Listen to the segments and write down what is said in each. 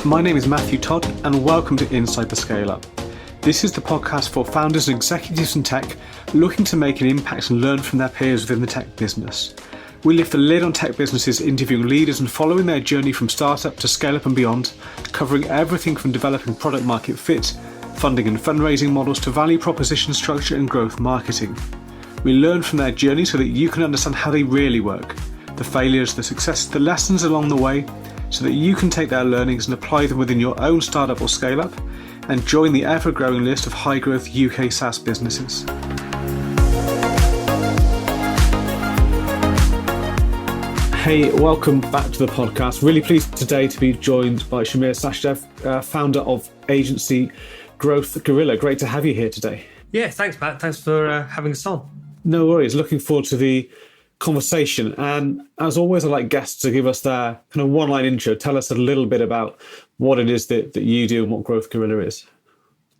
My name is Matthew Todd, and welcome to Inside the Scale Up. This is the podcast for founders and executives in tech looking to make an impact and learn from their peers within the tech business. We lift the lid on tech businesses, interviewing leaders and following their journey from startup to scale up and beyond, covering everything from developing product market fit, funding and fundraising models to value proposition structure and growth marketing. We learn from their journey so that you can understand how they really work, the failures, the successes, the lessons along the way, so that you can take their learnings and apply them within your own startup or scale up and join the ever-growing list of high-growth UK SaaS businesses. Hey, welcome back to the podcast. Really pleased today to be joined by Shameer Sachdev, founder of agency Growth Gorilla. Great to have you here today. Yeah, thanks, Matt. Thanks for having us on. No worries. Looking forward to the conversation. And as always, I'd like guests to give us their kind of one-line intro. Tell us a little bit about what it is that you do and what Growth Gorilla is.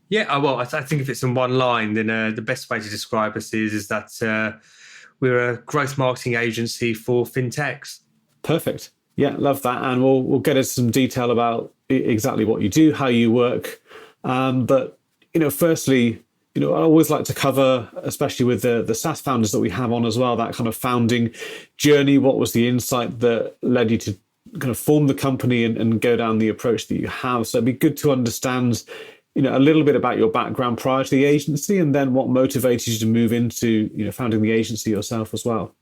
Yeah, well, I think if it's in one line, then the best way to describe us is that we're a growth marketing agency for FinTechs. Perfect. Yeah, love that. And we'll get into some detail about exactly what you do, how you work. But, firstly, I always like to cover, especially with the SaaS founders that we have on as well, that kind of founding journey. What was the insight that led you to kind of form the company and go down the approach that you have? So it'd be good to understand, a little bit about your background prior to the agency and then what motivated you to move into, founding the agency yourself as well.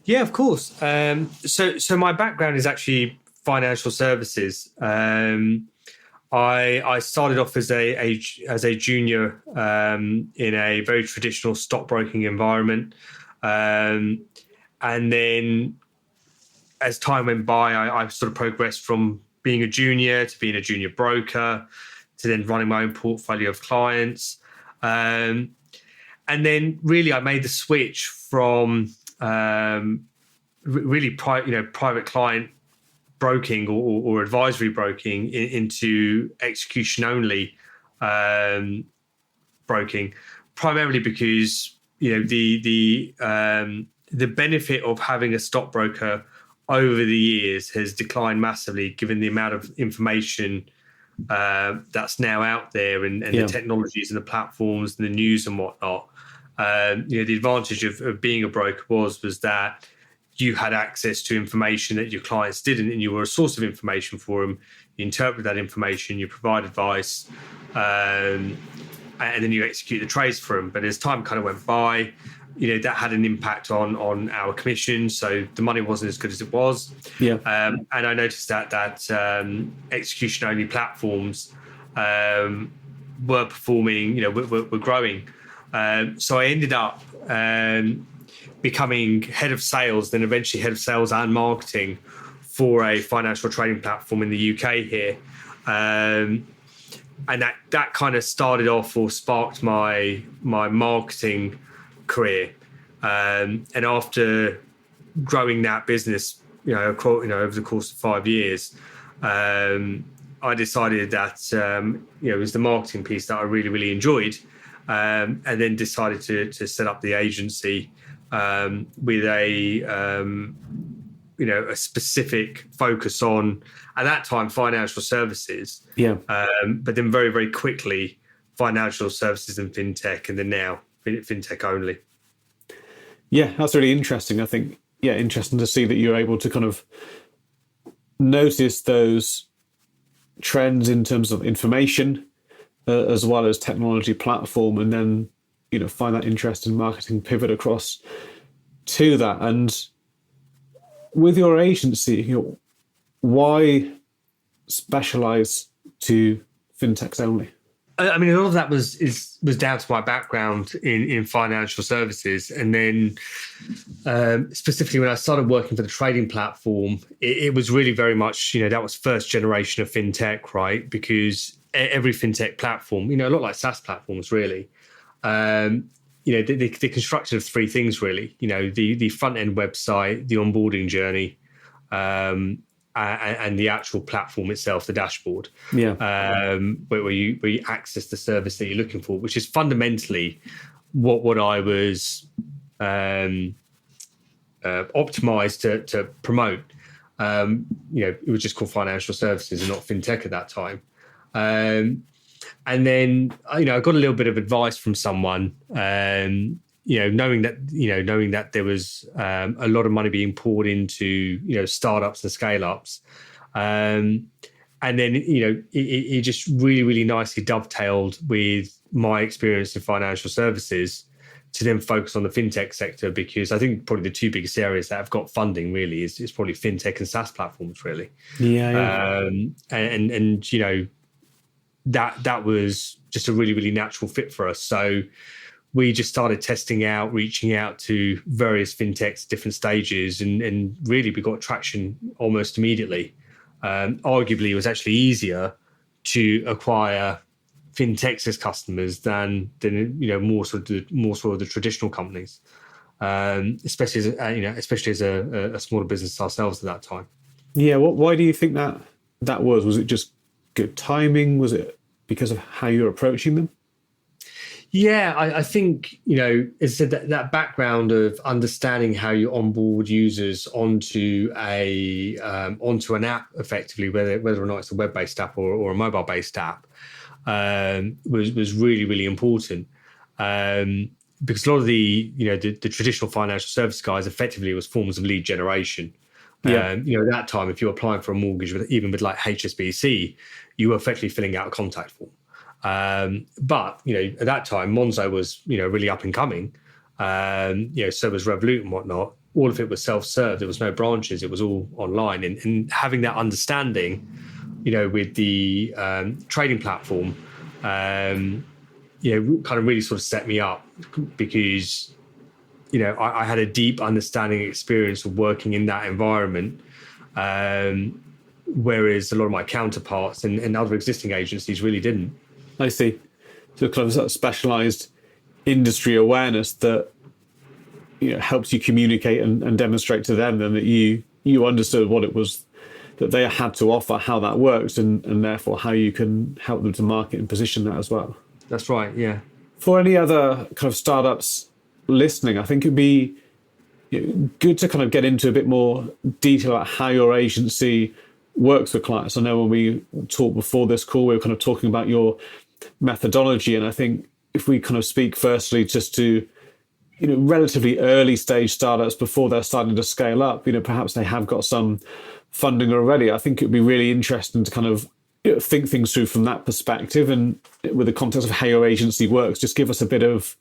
Yeah, of course. So my background is actually financial services. I started off as a junior in a very traditional stockbroking environment, and then as time went by, I sort of progressed from being a junior to being a junior broker to then running my own portfolio of clients, and then really I made the switch from really private client broking or advisory broking into execution only broking, primarily because the benefit of having a stockbroker over the years has declined massively given the amount of information that's now out there and the technologies and the platforms and the news and whatnot. The advantage of being a broker was that you had access to information that your clients didn't, and you were a source of information for them. You interpret that information, you provide advice, and then you execute the trades for them. But as time kind of went by, that had an impact on our commission, so the money wasn't as good as it was. Yeah. And I noticed that execution-only platforms were performing, were growing. So I ended up becoming head of sales, then eventually head of sales and marketing for a financial trading platform in the UK here. And that kind of started off or sparked my marketing career. And after growing that business, over the course of 5 years, I decided that, it was the marketing piece that I really, really enjoyed. And then decided to set up the agency with a specific focus on, at that time, financial services. Yeah. But then very, very quickly, financial services and fintech, and then now fintech only. Yeah, that's really interesting. I think, interesting to see that you're able to kind of notice those trends in terms of information as well as technology platform, and then find that interest in marketing, pivot across to that. And with your agency, why specialize to fintechs only? I mean, a lot of that was down to my background in financial services, and then specifically when I started working for the trading platform, it was really very much that was first generation of fintech, right? Because every fintech platform, a lot like SaaS platforms, really. They're constructed of three things, really. The front end website, the onboarding journey, and the actual platform itself, the dashboard. Yeah. Where you access the service that you're looking for, which is fundamentally what I was optimized to promote. It was just called financial services and not fintech at that time. And then, I got a little bit of advice from someone, knowing that there was a lot of money being poured into, startups and scale ups. And then, it just really, really nicely dovetailed with my experience in financial services to then focus on the fintech sector, because I think probably the two biggest areas that have got funding really is probably fintech and SaaS platforms, really. Yeah. That was just a really, really natural fit for us. So we just started testing out, reaching out to various fintechs, different stages, and really we got traction almost immediately. Arguably, it was actually easier to acquire fintechs as customers than more sort of the traditional companies, especially as a smaller business ourselves at that time. Yeah. Why do you think that was? Was it just good timing? Was it because of how you're approaching them? Yeah, I think, as I said, that background of understanding how you onboard users onto an app effectively, whether or not it's a web-based app or a mobile-based app, was really, really important. Because a lot of the traditional financial service guys effectively was forms of lead generation. Yeah. At that time, if you're applying for a mortgage, even with like HSBC, you were effectively filling out a contact form. But at that time, Monzo was really up and coming. So was Revolut and whatnot. All of it was self-serve. There was no branches. It was all online. And having that understanding, with the trading platform, kind of really sort of set me up, because I had a deep understanding experience of working in that environment. Whereas a lot of my counterparts and other existing agencies really didn't. I see. So kind of that specialized industry awareness that helps you communicate and demonstrate to them then that you understood what it was that they had to offer, how that works, and therefore how you can help them to market and position that as well. That's right, yeah. For any other kind of startups listening, I think it'd be good to kind of get into a bit more detail about how your agency works with clients. I know when we talked before this call, we were kind of talking about your methodology, and I think if we kind of speak firstly just to relatively early stage startups before they're starting to scale up, perhaps they have got some funding already. I think it'd be really interesting to kind of think things through from that perspective, and with the context of how your agency works, just give us a bit of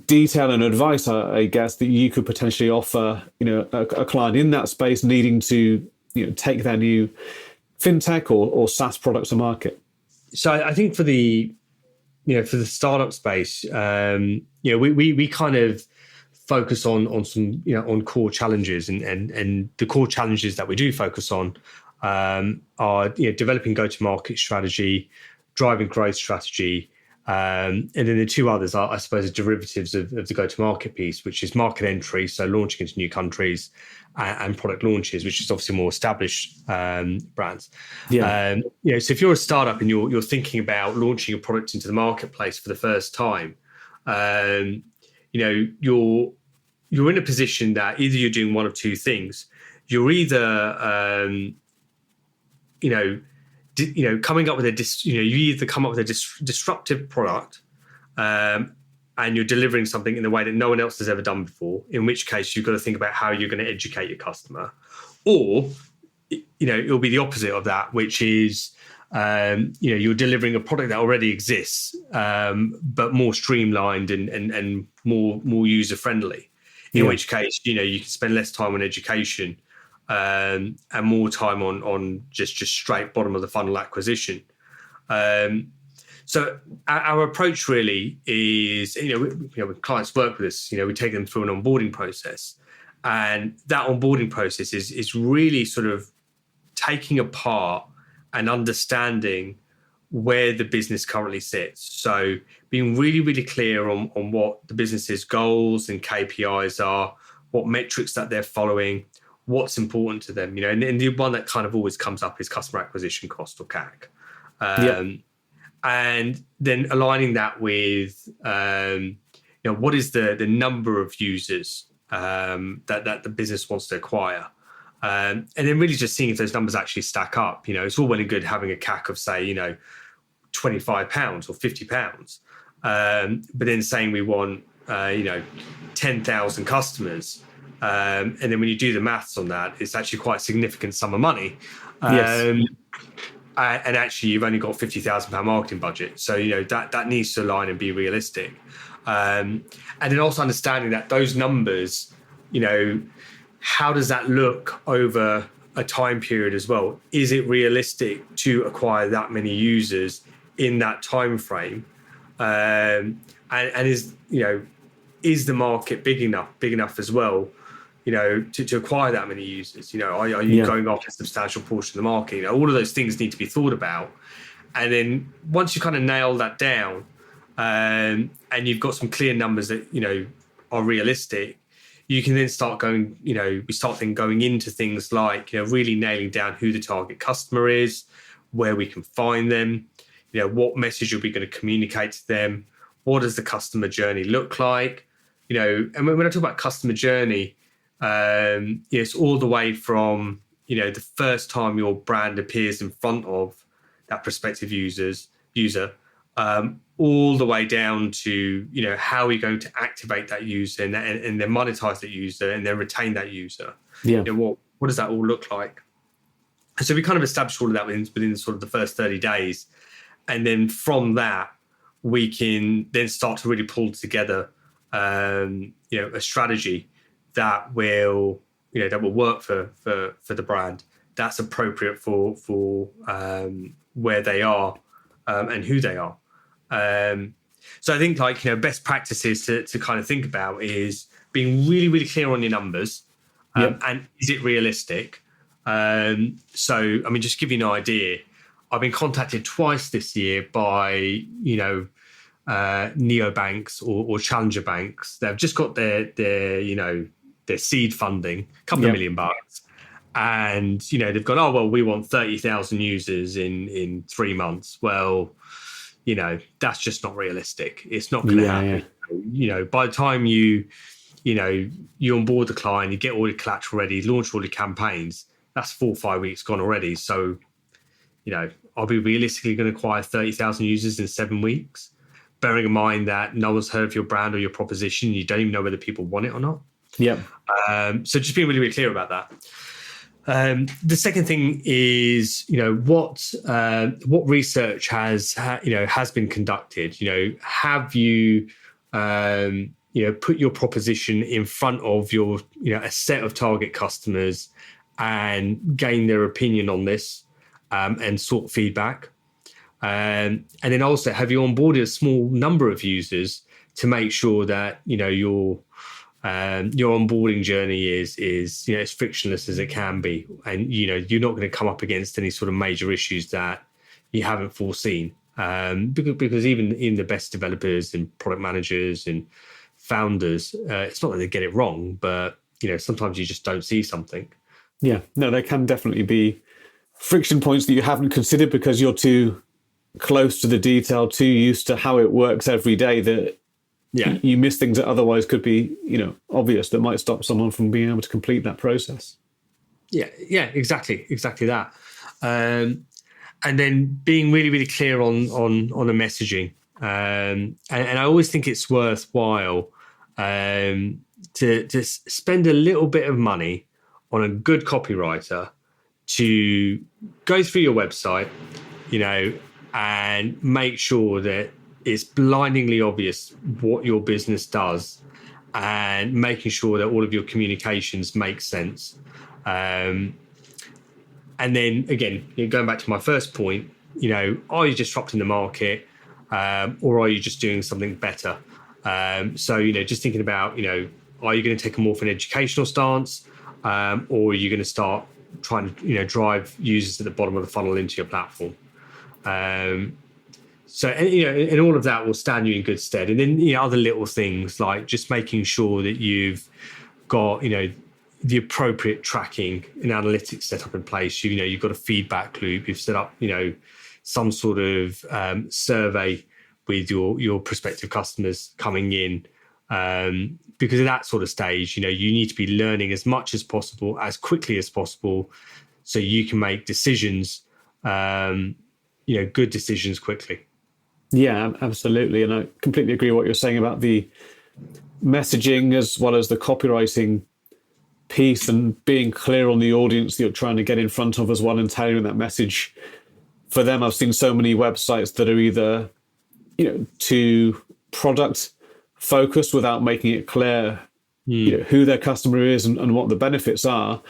detail and advice, I guess, that you could potentially offer a client in that space needing to take their new fintech or SaaS product to market. So I think for the startup space, we kind of focus on some on core challenges, and the core challenges that we do focus on are developing go-to-market strategy, driving growth strategy, and then the two others are, I suppose, derivatives of the go-to-market piece, which is market entry, so launching into new countries, and product launches, which is obviously more established brands. Yeah. So if you're a startup and you're thinking about launching a product into the marketplace for the first time, you're in a position that either you're doing one of two things. You're either coming up with you either come up with a disruptive product, and you're delivering something in a way that no one else has ever done before, in which case you've got to think about how you're going to educate your customer. Or, it'll be the opposite of that, which is, you're delivering a product that already exists, but more streamlined and more user-friendly, in which case, you can spend less time on education, and more time on just straight bottom of the funnel acquisition. So our approach really is, when clients work with us, we take them through an onboarding process, and that onboarding process is really sort of taking apart and understanding where the business currently sits. So being really, really clear on what the business's goals and KPIs are, what metrics that they're following, what's important to them, and the one that kind of always comes up is customer acquisition cost, or CAC. And then aligning that with, what is the number of users that the business wants to acquire, And then really just seeing if those numbers actually stack up. It's all well and good having a CAC of, say, £25 or £50, but then saying we want 10,000 customers, and then when you do the maths on that, it's actually quite a significant sum of money. Yes. And actually, you've only got £50,000 marketing budget, so that needs to align and be realistic. And then also understanding that those numbers, how does that look over a time period as well? Is it realistic to acquire that many users in that time frame? And is the market big enough as well, to acquire that many users? Are you going after a substantial portion of the market? All of those things need to be thought about. And then once you kind of nail that down, and you've got some clear numbers that are realistic, you can then start going. We start then going into things like really nailing down who the target customer is, where we can find them, what message are we going to communicate to them, what does the customer journey look like, and when I talk about customer journey, it's all the way from the first time your brand appears in front of that prospective user, all the way down to how are you going to activate that user and then monetize that user and then retain that user. What does that all look like? And so we kind of established all of that within sort of the first 30 days, and then from that we can then start to really pull together a strategy that will work for the brand, that's appropriate for where they are and who they are. So I think best practices to kind of think about is being really, really clear on your numbers, and is it realistic? So I mean, just to give you an idea, I've been contacted twice this year by neobanks or challenger banks. They've just got their seed funding, a couple of $1 million, and they've gone, oh well, we want 30,000 users in 3 months. Well, that's just not realistic. It's not going to happen. By the time you onboard the client, you get all your collateral ready, launch all your campaigns, that's 4 or 5 weeks gone already. So are we realistically going to acquire 30,000 users in 7 weeks? Bearing in mind that no one's heard of your brand or your proposition, you don't even know whether people want it or not. So just being really, really clear about that. The second thing is, what research has been conducted. Have you put your proposition in front of your a set of target customers and gain their opinion on this, and sought feedback. And then also, have you onboarded a small number of users to make sure that your onboarding journey is as frictionless as it can be, and you're not going to come up against any sort of major issues that you haven't foreseen. Because even in the best developers and product managers and founders, it's not that they get it wrong, but sometimes you just don't see something. Yeah, no, there can definitely be friction points that you haven't considered because you're too close to the detail, too used to how it works every day, that you miss things that otherwise could be, obvious, that might stop someone from being able to complete that process. Yeah, exactly that. And then being really, really clear on the messaging. And I always think it's worthwhile to spend a little bit of money on a good copywriter to go through your website, and make sure that it's blindingly obvious what your business does, and making sure that all of your communications make sense. And then again, going back to my first point, are you disrupting the market, or are you just doing something better? So just thinking about, are you going to take a more of an educational stance, or are you going to start trying to drive users at the bottom of the funnel into your platform? So and all of that will stand you in good stead. And then other little things like just making sure that you've got the appropriate tracking and analytics set up in place. You've got a feedback loop. You've set up some sort of survey with your prospective customers coming in, Because at that sort of stage, you need to be learning as much as possible, as quickly as possible, so you can make decisions, good decisions quickly. Yeah, absolutely. And I completely agree with what you're saying about the messaging as well as the copywriting piece, and being clear on the audience that you're trying to get in front of as well, and tailoring that message for them. I've seen so many websites that are either, too product focused without making it clear who their customer is and what the benefits are,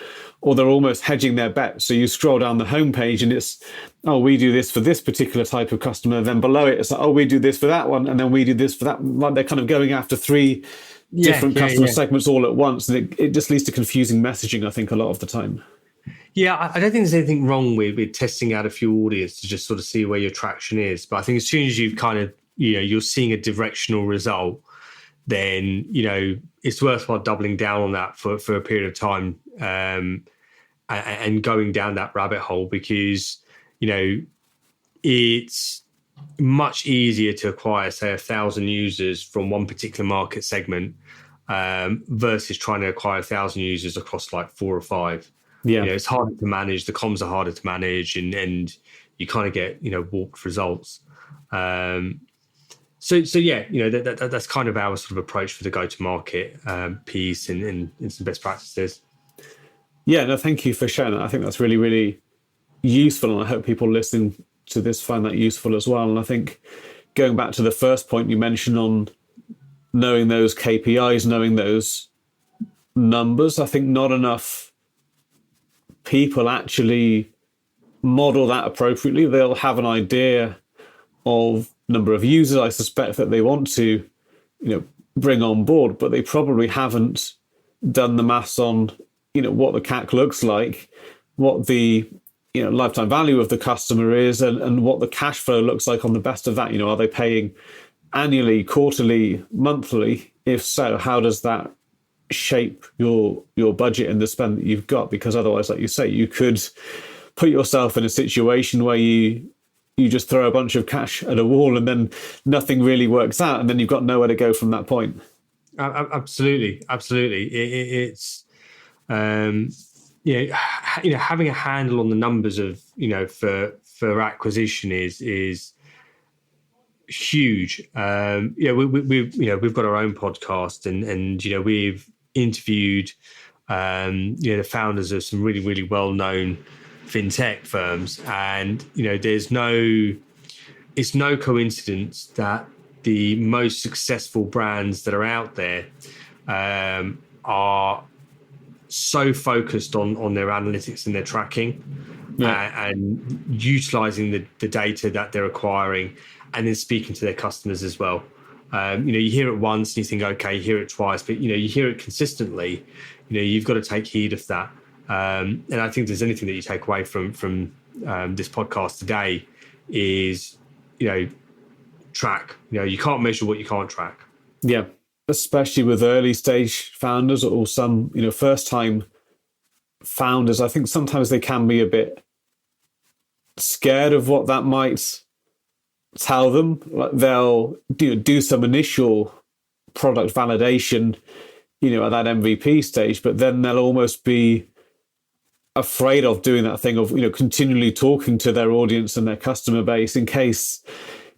or they're almost hedging their bet. So you scroll down the homepage and it's, oh, we do this for this particular type of customer. Then below it, it's like, oh, we do this for that one, and then we do this for that. Like they're kind of going after three different customer segments all at once, and it just leads to confusing messaging, I think, a lot of the time. Yeah, I don't think there's anything wrong with testing out a few audience to just sort of see where your traction is. But I think as soon as you've kind of, you're seeing a directional result, then, it's worthwhile doubling down on that for a period of time, and going down that rabbit hole, because, it's much easier to acquire, say, 1,000 users from one particular market segment, versus trying to acquire 1,000 users across like 4 or 5. Yeah, it's harder to manage. The comms are harder to manage, and you kind of get warped results. So yeah, that's kind of our sort of approach for the go-to-market piece and some best practices. Yeah, no, thank you for sharing that. I think that's really, really useful, and I hope people listening to this find that useful as well. And I think going back to the first point you mentioned on knowing those KPIs, knowing those numbers, I think not enough people actually model that appropriately. They'll have an idea of number of users, I suspect, that they want to, bring on board, but they probably haven't done the maths on, what the CAC looks like, what the, lifetime value of the customer is, and what the cash flow looks like on the best of that. Are they paying annually, quarterly, monthly? If so, how does that shape your budget and the spend that you've got? Because otherwise, like you say, you could put yourself in a situation where you just throw a bunch of cash at a wall and then nothing really works out, and then you've got nowhere to go from that point. Absolutely. It's having a handle on the numbers of for acquisition is huge. We've got our own podcast, and we've interviewed the founders of some really, really well-known FinTech firms, and it's no coincidence that the most successful brands that are out there are so focused on their analytics and their tracking, and utilizing the data that they're acquiring, and then speaking to their customers as well. You hear it once and you think, okay, you hear it twice, but you hear it consistently. You've got to take heed of that. And I think if there's anything that you take away from this podcast today is, track. You can't measure what you can't track. Yeah, especially with early stage founders or some, first time founders. I think sometimes they can be a bit scared of what that might tell them. Like they'll do some initial product validation, at that MVP stage, but then they'll almost be afraid of doing that thing of, continually talking to their audience and their customer base in case,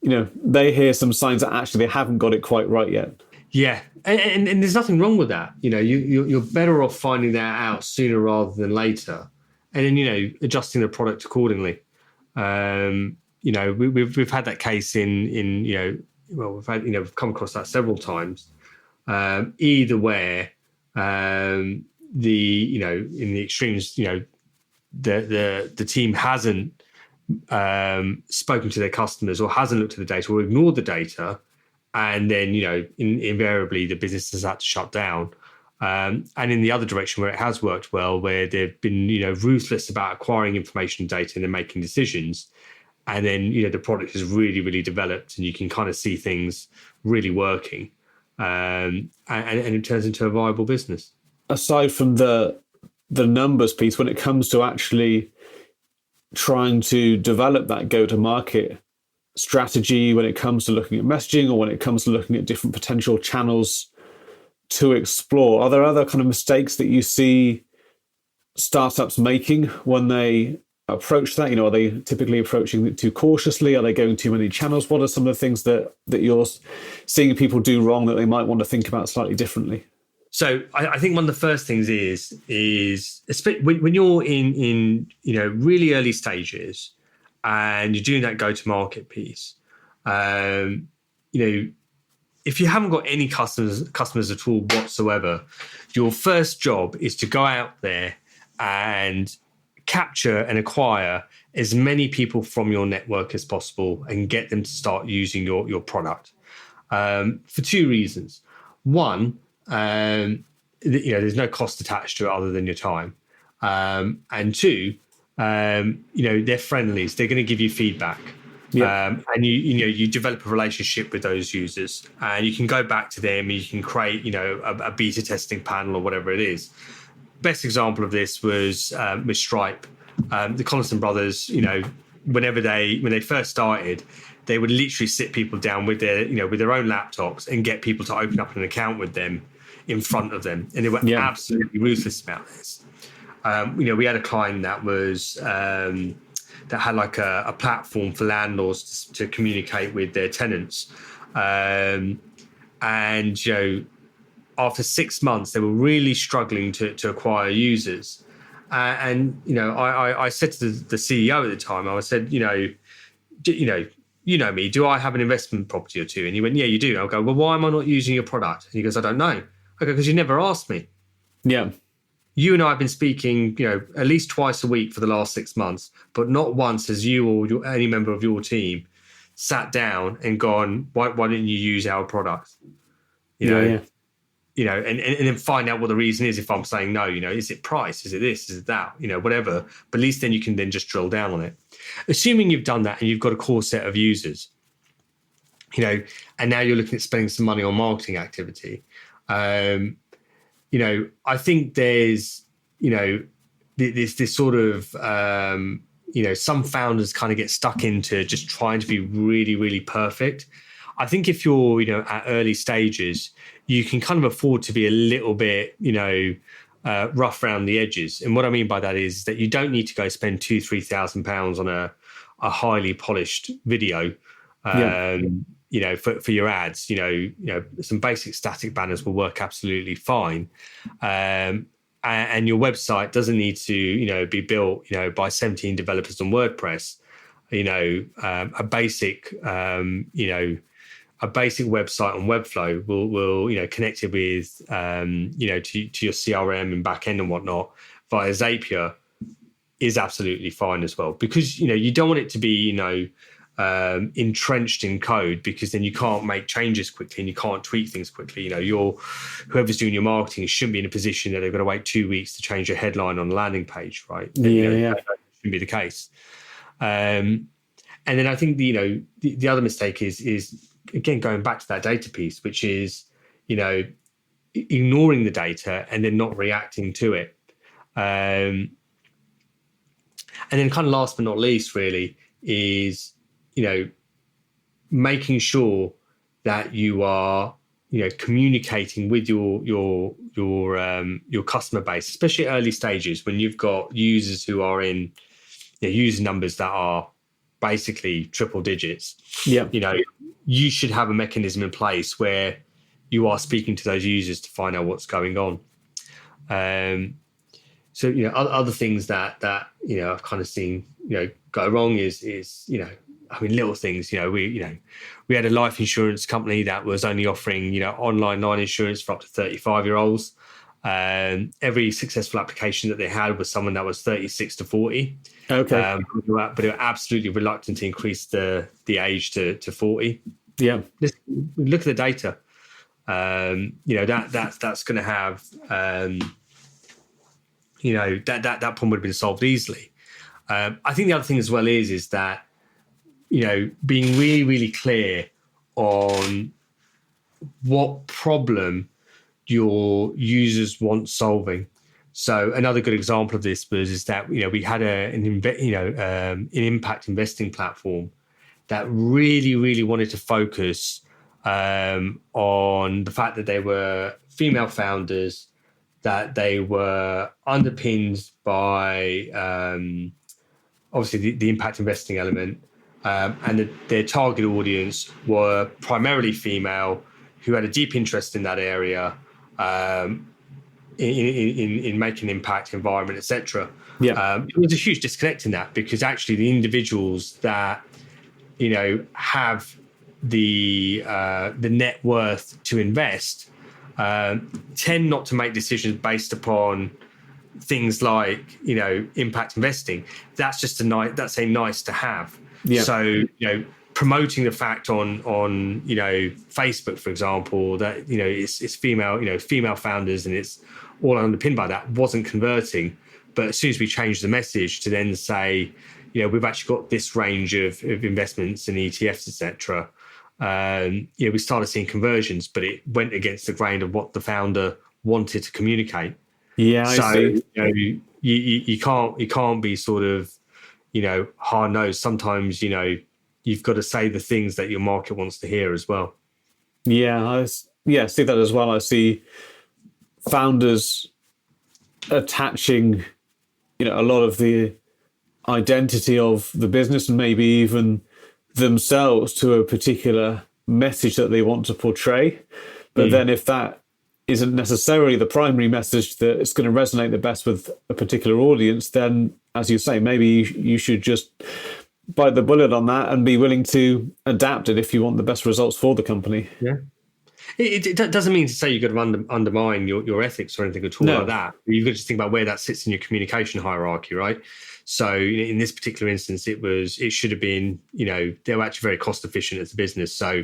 they hear some signs that actually they haven't got it quite right yet. Yeah. And there's nothing wrong with that. You're better off finding that out sooner rather than later. And then, adjusting the product accordingly. We've had that case we've come across that several times. Either where in the extremes, the team hasn't spoken to their customers or hasn't looked at the data or ignored the data, and then invariably the business has had to shut down. And in the other direction where it has worked well, where they've been ruthless about acquiring information and data and then making decisions, and then the product has really, really developed and you can kind of see things really working, and it turns into a viable business. Aside from the numbers piece, when it comes to actually trying to develop that go-to-market strategy, when it comes to looking at messaging or when it comes to looking at different potential channels to explore. Are there other kind of mistakes that you see startups making when they approach that? Are they typically approaching it too cautiously? Are they going too many channels? What are some of the things that you're seeing people do wrong that they might want to think about slightly differently? So I think one of the first things is when you're in really early stages and you're doing that go-to-market piece, if you haven't got any customers at all whatsoever, your first job is to go out there and capture and acquire as many people from your network as possible and get them to start using your product for two reasons. One, there's no cost attached to it other than your time. And two, they're friendlies. They're going to give you feedback. Yeah. And you develop a relationship with those users, and you can go back to them and you can create, a beta testing panel or whatever it is. Best example of this was with Stripe. The Collinson brothers, when they first started, they would literally sit people down with their own laptops and get people to open up an account with them in front of them, and they were absolutely ruthless about this. We had a client that was that had like a platform for landlords to communicate with their tenants, and after 6 months, they were really struggling to acquire users. I said to the CEO at the time, I said, you know me, do I have an investment property or two? And he went, yeah, you do. I'll go, well, why am I not using your product? And he goes, I don't know. I go, because you never asked me. Yeah. You and I have been speaking, at least twice a week for the last 6 months, but not once has you or any member of your team sat down and gone, why didn't you use our product? And then find out what the reason is. If I'm saying no, is it price? Is it this? Is it that? Whatever. But at least then you can then just drill down on it. Assuming you've done that and you've got a core set of users, and now you're looking at spending some money on marketing activity. I think there's, this sort of, some founders kind of get stuck into just trying to be really, really perfect. I think if you're, at early stages, you can kind of afford to be a little bit, rough around the edges. And what I mean by that is that you don't need to go spend £2,000-3,000 on a highly polished video, for your ads. Some basic static banners will work absolutely fine. And your website doesn't need to, be built, by 17 developers on WordPress. A basic, a basic website on Webflow will connect it with, to your CRM and backend and whatnot via Zapier is absolutely fine as well. Because, you don't want it to be, entrenched in code, because then you can't make changes quickly and you can't tweak things quickly. Whoever's doing your marketing shouldn't be in a position that they've got to wait 2 weeks to change a headline on a landing page, right? That shouldn't be the case. And then I think the other mistake is again going back to that data piece, which is ignoring the data and then not reacting to it. And then kind of last but not least, really, is making sure that you are communicating with your customer base, especially at early stages when you've got users who are in user numbers that are basically triple digits. You should have a mechanism in place where you are speaking to those users to find out what's going on. So other things that I've kind of seen go wrong is little things. We had a life insurance company that was only offering online line insurance for up to 35-year-olds. Every successful application that they had was someone that was 36 to 40. Okay. But they were absolutely reluctant to increase the age to 40. Yeah. Look at the data. That's going to have, that problem would have been solved easily. I think the other thing as well is that, being really, really clear on what problem your users want solving. So another good example of this is that we had an impact investing platform that really, really wanted to focus on the fact that they were female founders, that they were underpinned by obviously the impact investing element, and their target audience were primarily female who had a deep interest in that area, in making impact, environment, etc. Yeah. It was a huge disconnect in that, because actually the individuals that have the net worth to invest tend not to make decisions based upon things like impact investing. That's just a nice to have. Yeah. So promoting the fact on Facebook, for example, that it's female founders and it's all underpinned by that, wasn't converting. But as soon as we changed the message to then say, we've actually got this range of investments and ETFs, etc., we started seeing conversions, but it went against the grain of what the founder wanted to communicate. Yeah, I see. You can't be sort of hard nosed. Sometimes you've got to say the things that your market wants to hear as well. Yeah, I see that as well. I see founders attaching a lot of the identity of the business and maybe even themselves to a particular message that they want to portray. But then if that isn't necessarily the primary message that is going to resonate the best with a particular audience, then, as you say, maybe you should just bite the bullet on that and be willing to adapt it if you want the best results for the company. Yeah. It doesn't mean to say you've got to undermine your ethics or anything at all like that. You've got to just think about where that sits in your communication hierarchy, right? So in this particular instance, it should have been, they were actually very cost efficient as a business. So,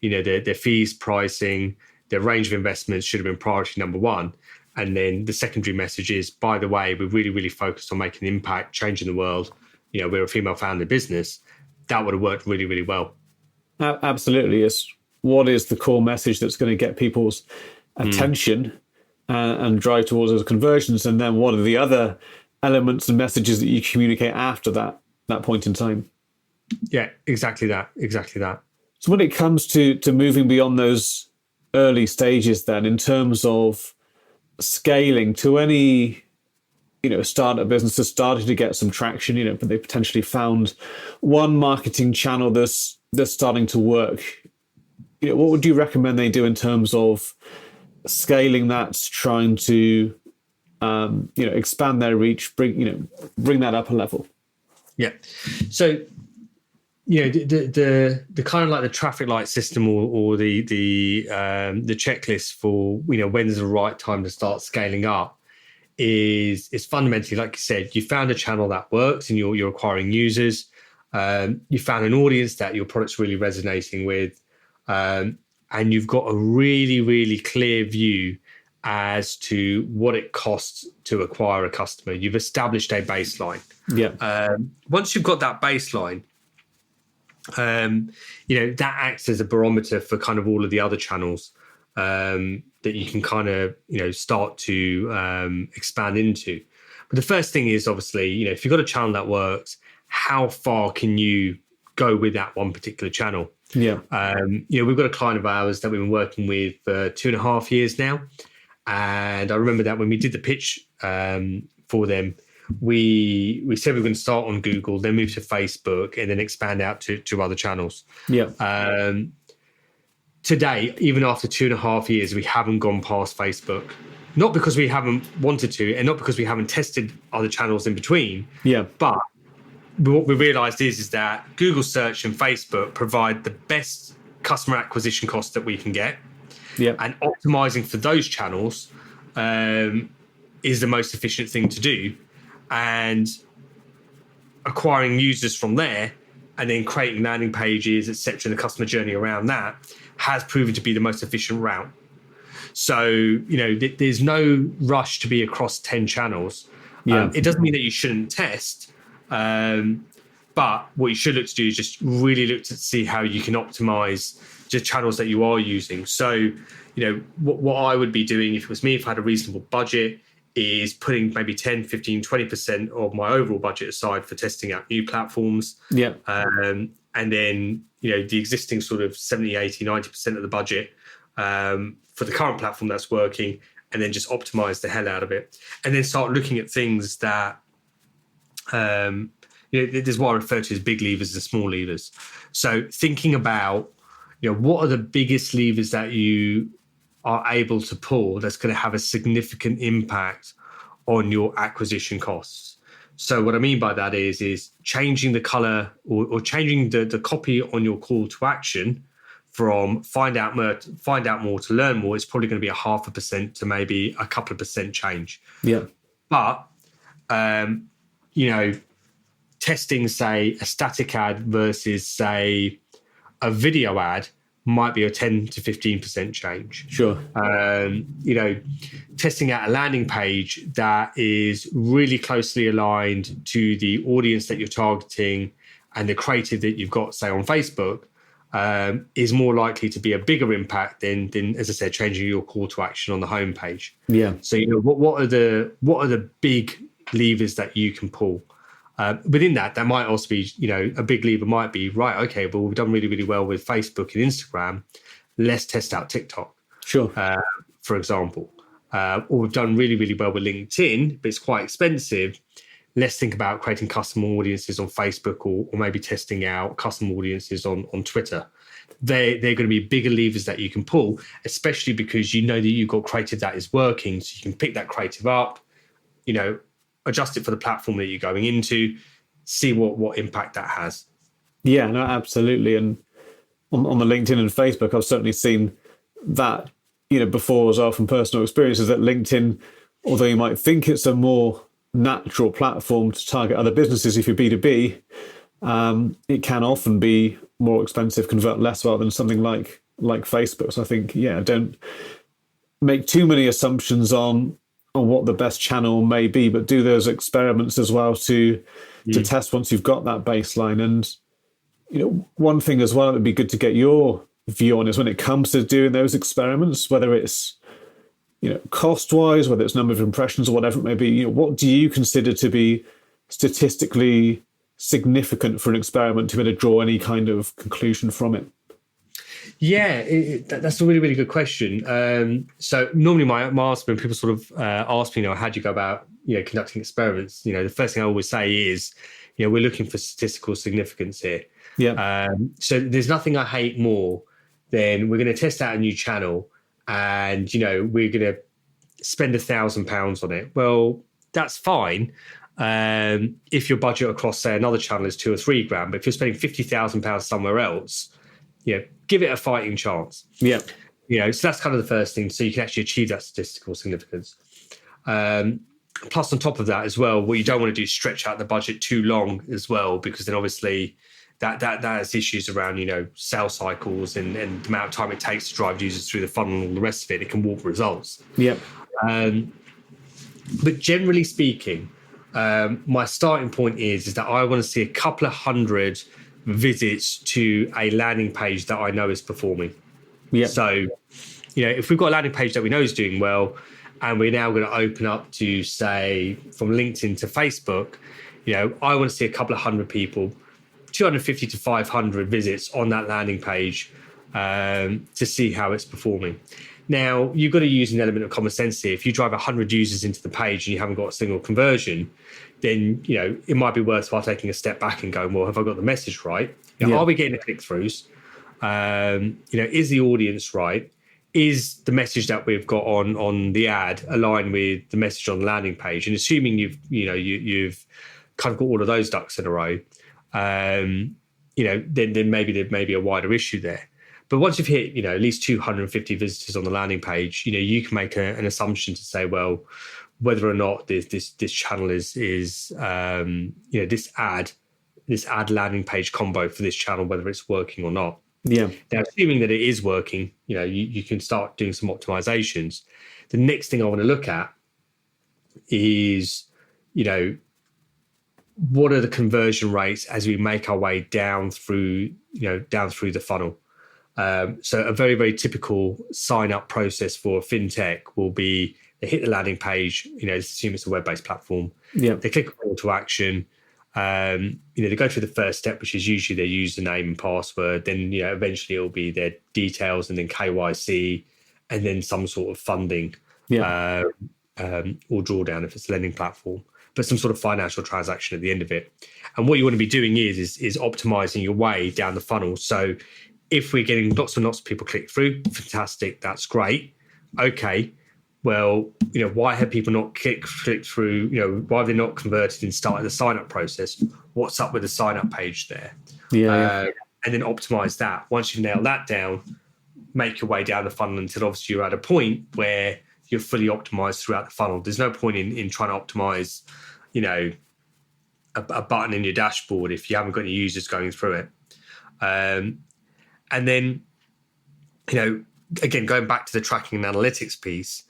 their fees, pricing, their range of investments should have been priority number one. And then the secondary message is, by the way, we're really, really focused on making an impact, changing the world. We're a female founded business. That would have worked really, really well. Absolutely. It's what is the core message that's going to get people's attention and drive towards those conversions? And then what are the other elements and messages that you communicate after that point in time? Yeah, exactly that. So when it comes to moving beyond those early stages, then in terms of scaling to any startup businesses starting to get some traction, but they potentially found one marketing channel that's starting to work, what would you recommend they do in terms of scaling that, trying to expand their reach, bring that up a level? Yeah. So the kind of like the traffic light system or the checklist for when's the right time to start scaling up is fundamentally, like you said, you found a channel that works and you're acquiring users. You found an audience that your product's really resonating with, and you've got a really, really clear view as to what it costs to acquire a customer. You've established a baseline. Yeah. Once you've got that baseline, that acts as a barometer for kind of all of the other channels that you can kind of, start to expand into. But the first thing is obviously, if you've got a channel that works, how far can you go with that one particular channel? Yeah. We've got a client of ours that we've been working with for 2.5 years now. And I remember that when we did the pitch for them, we said we were going to start on Google, then move to Facebook, and then expand out to other channels. Yeah. Today, even after 2.5 years, we haven't gone past Facebook. Not because we haven't wanted to, and not because we haven't tested other channels in between. Yeah. But what we realised is that Google search and Facebook provide the best customer acquisition cost that we can get. Yeah. And optimizing for those channels is the most efficient thing to do. And acquiring users from there and then creating landing pages, etc., and the customer journey around that has proven to be the most efficient route. So, there's no rush to be across 10 channels. Yeah. It doesn't mean that you shouldn't test, but what you should look to do is just really look to see how you can optimize the channels that you are using. So, what I would be doing if it was me, if I had a reasonable budget, is putting maybe 10, 15, 20% of my overall budget aside for testing out new platforms. Yeah. And then, the existing sort of 70, 80, 90% of the budget for the current platform that's working, and then just optimize the hell out of it, and then start looking at things that, this is what I refer to as big levers and small levers. So thinking about, what are the biggest levers that you are able to pull that's going to have a significant impact on your acquisition costs. So what I mean by that is changing the color or changing the copy on your call to action from find out more to learn more. It's probably going to be 0.5% to maybe a couple of percent change. Yeah. But, testing, say, a static ad versus, say, a video ad might be a 10 to 15% change. Sure. Testing out a landing page that is really closely aligned to the audience that you're targeting and the creative that you've got, say, on Facebook, is more likely to be a bigger impact than, as I said, changing your call to action on the homepage. Yeah. So, what are the big levers that you can pull? Within that might also be, a big lever might be, right, okay, but we've done really, really well with Facebook and Instagram. Let's test out TikTok, sure, for example. Or we've done really, really well with LinkedIn, but it's quite expensive. Let's think about creating custom audiences on Facebook or maybe testing out custom audiences on Twitter. They're going to be bigger levers that you can pull, especially because you know that you've got creative that is working. So you can pick that creative up, adjust it for the platform that you're going into, see what impact that has. Yeah, no, absolutely. And on the LinkedIn and Facebook, I've certainly seen that, before as well from personal experiences, that LinkedIn, although you might think it's a more natural platform to target other businesses if you're B2B, it can often be more expensive, convert less well than something like Facebook. So I think, don't make too many assumptions on what the best channel may be, but do those experiments as well to test once you've got that baseline. And one thing as well that would be good to get your view on is when it comes to doing those experiments, whether it's cost wise, whether it's number of impressions or whatever it may be, what do you consider to be statistically significant for an experiment to be able to draw any kind of conclusion from it? Yeah, that's a really, really good question. So normally my answer when people sort of ask me, how do you go about, conducting experiments? The first thing I always say is, we're looking for statistical significance here. Yeah. So there's nothing I hate more than we're going to test out a new channel and, we're going to spend £1,000 on it. Well, that's fine. If your budget across, say, another channel is £2 or £3 grand, but if you're spending £50,000 somewhere else, give it a fighting chance. Yeah. So that's kind of the first thing. So you can actually achieve that statistical significance. Plus, on top of that as well, what you don't want to do is stretch out the budget too long as well, because then obviously that has issues around, sales cycles and the amount of time it takes to drive users through the funnel and all the rest of it. It can warp results. Yeah. But generally speaking, my starting point is that I want to see a couple of hundred visits to a landing page that I know is performing. Yeah. So, if we've got a landing page that we know is doing well, and we're now going to open up to, say, from LinkedIn to Facebook, I want to see a couple of hundred people, 250 to 500 visits on that landing page to see how it's performing. Now, you've got to use an element of common sense here. If you drive 100 users into the page and you haven't got a single conversion, then, it might be worthwhile taking a step back and going, well, have I got the message right? Are we getting the click-throughs? Is the audience right? Is the message that we've got on the ad aligned with the message on the landing page? And assuming you've kind of got all of those ducks in a row, then maybe there may be a wider issue there. But once you've hit, at least 250 visitors on the landing page, you can make an assumption to say, well, whether or not this channel is this ad landing page combo for this channel, whether it's working or not. Yeah. Now, assuming that it is working, you can start doing some optimizations. The next thing I want to look at is, what are the conversion rates as we make our way down through the funnel? So a very, very typical sign-up process for FinTech will be they hit the landing page, assume it's a web-based platform. Yeah. They click call to action. They go through the first step, which is usually their username and password. Then, eventually it'll be their details and then KYC and then some sort of funding or drawdown if it's a lending platform, but some sort of financial transaction at the end of it. And what you want to be doing is optimizing your way down the funnel. So if we're getting lots and lots of people click through, fantastic, that's great. Okay, well, why have people not clicked through? Why have they not converted and started the sign-up process? What's up with the sign-up page there? And then optimize that. Once you've nailed that down, make your way down the funnel until obviously you're at a point where you're fully optimized throughout the funnel. There's no point in trying to optimize, a button in your dashboard if you haven't got any users going through it. And then, again, going back to the tracking and analytics piece,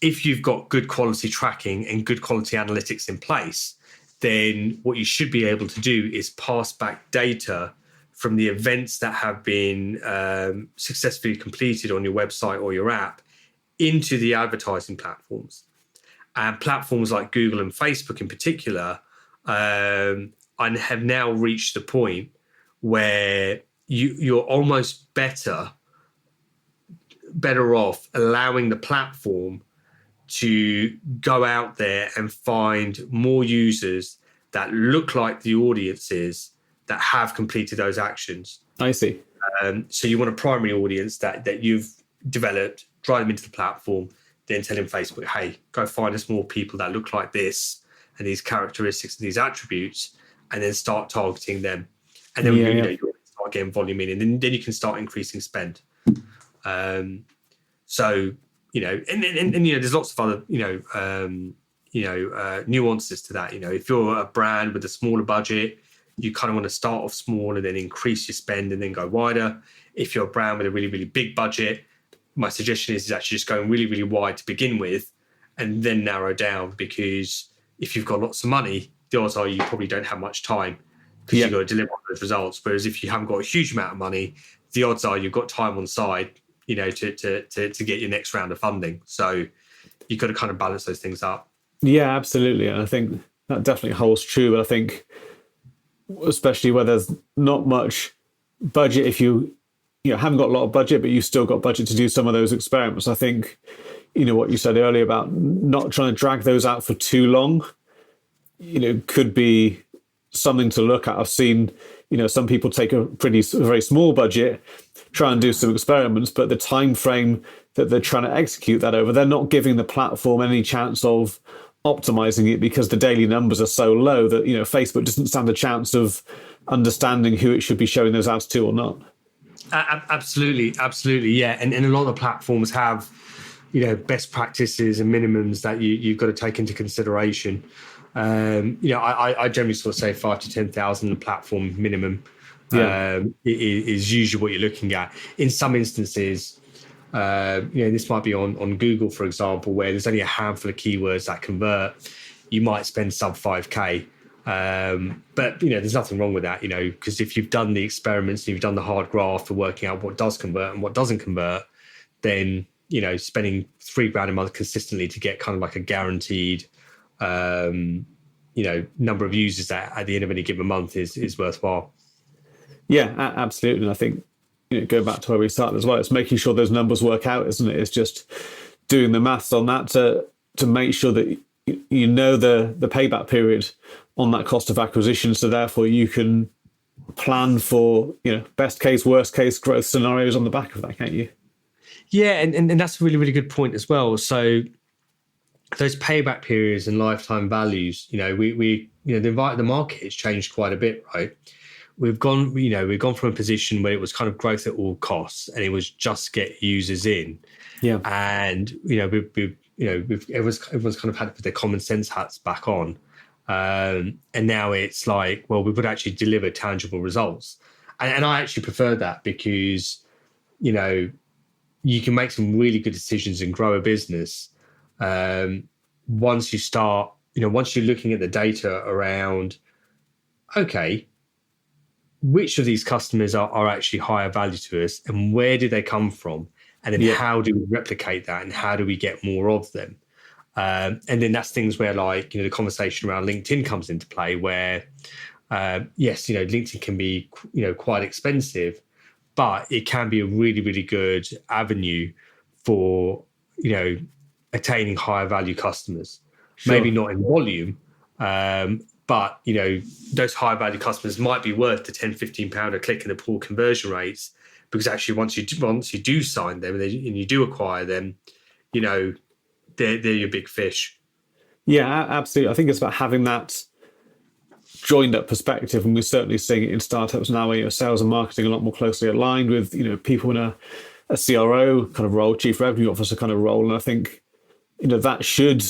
if you've got good quality tracking and good quality analytics in place, then what you should be able to do is pass back data from the events that have been successfully completed on your website or your app into the advertising platforms. And platforms like Google and Facebook in particular have now reached the point where you're almost better off allowing the platform to go out there and find more users that look like the audiences that have completed those actions. I see. So you want a primary audience that you've developed, drive them into the platform, then telling Facebook, hey, go find us more people that look like this and these characteristics and these attributes, and then start targeting them. And then you start getting volume in, and then you can start increasing spend. So, there's lots of other, nuances to that. If you're a brand with a smaller budget, you kind of want to start off small and then increase your spend and then go wider. If you're a brand with a really, really big budget, my suggestion is actually just going really, really wide to begin with and then narrow down, because if you've got lots of money, the odds are you probably don't have much time because you've got to deliver on those results. Whereas if you haven't got a huge amount of money, the odds are you've got time on side, to get your next round of funding. So you've got to kind of balance those things up. Yeah, absolutely. And I think that definitely holds true. But I think especially where there's not much budget, if you haven't got a lot of budget, but you've still got budget to do some of those experiments. I think, what you said earlier about not trying to drag those out for too long, could be something to look at. I've seen, some people take a very small budget, try and do some experiments, but the time frame that they're trying to execute that over, they're not giving the platform any chance of optimizing it because the daily numbers are so low that, Facebook doesn't stand a chance of understanding who it should be showing those ads to or not. Absolutely. Yeah. And a lot of the platforms have, best practices and minimums that you've got to take into consideration. I generally sort of say 5 to 10,000 platform minimum is usually what you're looking at. In some instances, this might be on Google, for example, where there's only a handful of keywords that convert. You might spend sub 5K. But, there's nothing wrong with that, because if you've done the experiments and you've done the hard graft for working out what does convert and what doesn't convert, then, spending $3,000 a month consistently to get kind of like a guaranteed, number of users at the end of any given month is worthwhile. Yeah, absolutely. And I think, going back to where we started as well, it's making sure those numbers work out, isn't it? It's just doing the maths on that to make sure that the payback period on that cost of acquisition, so therefore you can plan for best case, worst case growth scenarios on the back of that, can't you? Yeah, and that's a really, really good point as well. So those payback periods and lifetime values, the market has changed quite a bit, right? We've gone from a position where it was kind of growth at all costs, and it was just get users in. Yeah, and everyone's kind of had to put their common sense hats back on. And now it's like, well, we would actually deliver tangible results. And I actually prefer that because, you can make some really good decisions and grow a business. Once you start, once you're looking at the data around, okay, which of these customers are actually higher value to us and where do they come from? And then how do we replicate that and how do we get more of them? And then that's things where the conversation around LinkedIn comes into play where, LinkedIn can be, quite expensive, but it can be a really, really good avenue for, attaining higher value customers. Sure. Maybe not in volume, but, those high value customers might be worth the £10-15 a click and the poor conversion rates, because actually once you do sign them and you do acquire them, they're your big fish. Yeah, absolutely. I think it's about having that joined up perspective, and we're certainly seeing it in startups now where sales and marketing are a lot more closely aligned with people in a CRO kind of role, chief revenue officer kind of role. And I think that should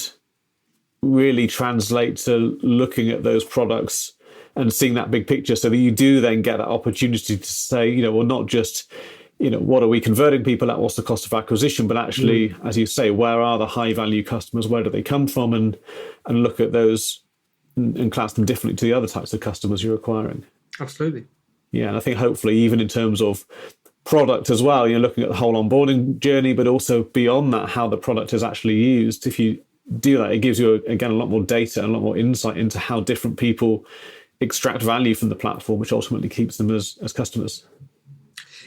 really translate to looking at those products and seeing that big picture, so that you do then get that opportunity to say, well, not just what are we converting people at, what's the cost of acquisition, but actually, as you say, where are the high value customers, where do they come from, and look at those and class them differently to the other types of customers you're acquiring. Absolutely. Yeah, and I think hopefully even in terms of product as well, looking at the whole onboarding journey, but also beyond that, how the product is actually used. If you do that, it gives you, again, a lot more data and a lot more insight into how different people extract value from the platform, which ultimately keeps them as customers.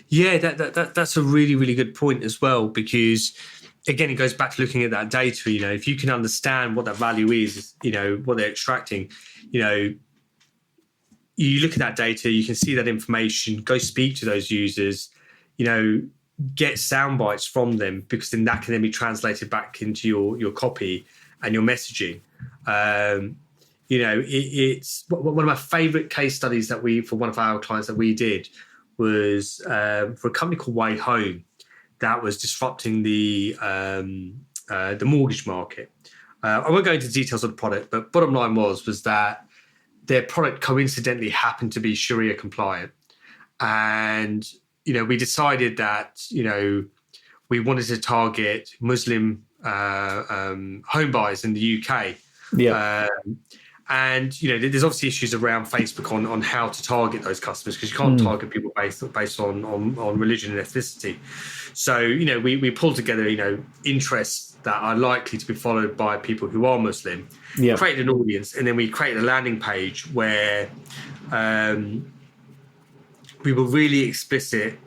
Yeah, that's a really, really good point as well, because again, it goes back to looking at that data. If you can understand what that value is, what they're extracting, you look at that data, you can see that information, go speak to those users, get sound bites from them, because then that can then be translated back into your copy and your messaging. It's one of my favorite case studies for one of our clients that we did was for a company called Way Home that was disrupting the mortgage market. I won't go into details of the product, but bottom line was that their product coincidentally happened to be Sharia compliant. And, we decided that, we wanted to target Muslim home buyers in the UK. Yeah. And there's obviously issues around Facebook on how to target those customers, because you can't target people based on religion and ethnicity. So we pulled together interests that are likely to be followed by people who are Muslim. Yeah. Created an audience, and then we created a landing page where we were really explicit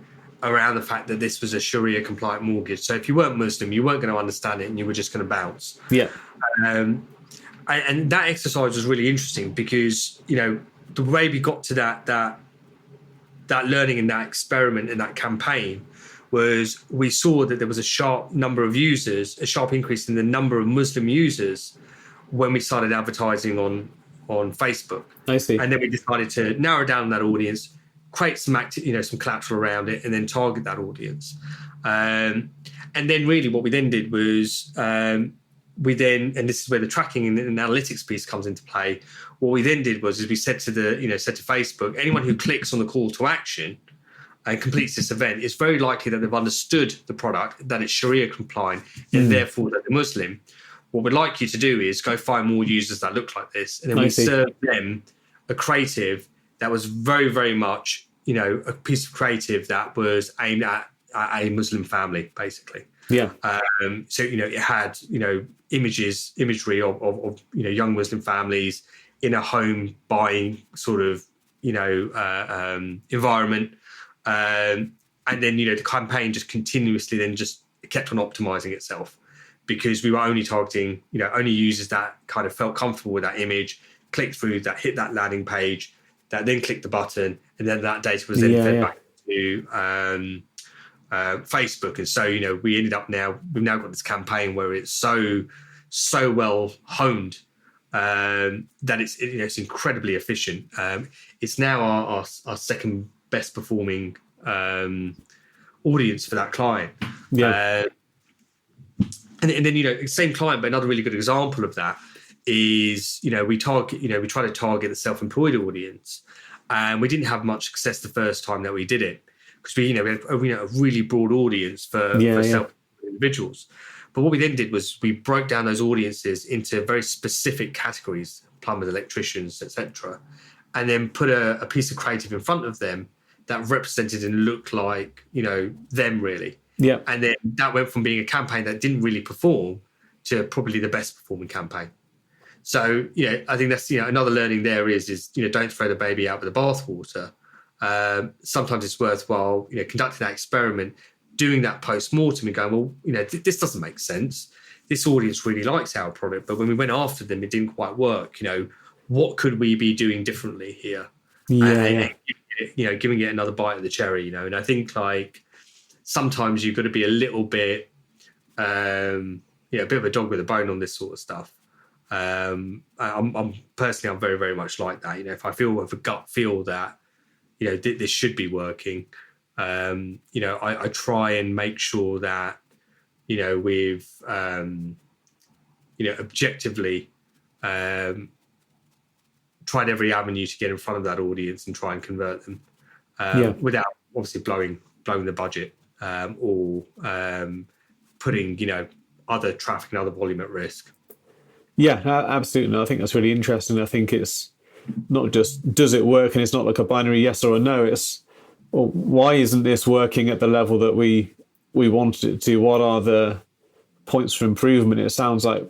around the fact that this was a Sharia compliant mortgage. So if you weren't Muslim, you weren't going to understand it, and you were just going to bounce. Yeah. And that exercise was really interesting, because the way we got to that learning and that experiment and that campaign was we saw that there was a sharp increase in the number of Muslim users when we started advertising on Facebook. I see. And then we decided to narrow down that audience, create some some collateral around it, and then target that audience. And then really what we then did was and this is where the tracking and analytics piece comes into play. What we then did was we said to Facebook, anyone who clicks on the call to action and completes this event, it's very likely that they've understood the product, that it's Sharia compliant, and therefore that they're Muslim. What we'd like you to do is go find more users that look like this, and then we serve them a creative that was very, very much, a piece of creative that was aimed at a Muslim family, basically. Yeah. So it had imagery of young Muslim families in a home buying sort of environment, and then the campaign just continuously then just kept on optimizing itself, because we were only targeting only users that kind of felt comfortable with that image, clicked through that, hit that landing page, that then clicked the button, and then that data was then fed back to Facebook. And so we've now got this campaign where it's so well honed that it's incredibly efficient. It's now our second best performing audience for that client. Yeah. And then same client, but another really good example of that is we try to target the self-employed audience, and we didn't have much success the first time that we did it, because we had a really broad audience for self-employed individuals. But what we then did was we broke down those audiences into very specific categories: plumbers, electricians, etc., and then put a piece of creative in front of them that represented and looked like them really. Yeah. And then that went from being a campaign that didn't really perform to probably the best performing campaign. So I think that's another learning there is don't throw the baby out with the bathwater. Sometimes it's worthwhile conducting that experiment, doing that post-mortem and going, well, this doesn't make sense. This audience really likes our product, but when we went after them, it didn't quite work. What could we be doing differently here? And giving it another bite of the cherry, and I think like sometimes you've got to be a little bit, a bit of a dog with a bone on this sort of stuff. I'm personally, I'm very, very much like that. If I feel with a gut feel that, this should be working, I try and make sure that, we've, objectively, tried every avenue to get in front of that audience and try and convert them, without obviously blowing the budget, or putting, other traffic and other volume at risk. Yeah, absolutely. I think that's really interesting. I think it's not just does it work, and it's not like a binary yes or a no. It's, well, why isn't this working at the level that we wanted it to? What are the points for improvement? It sounds like,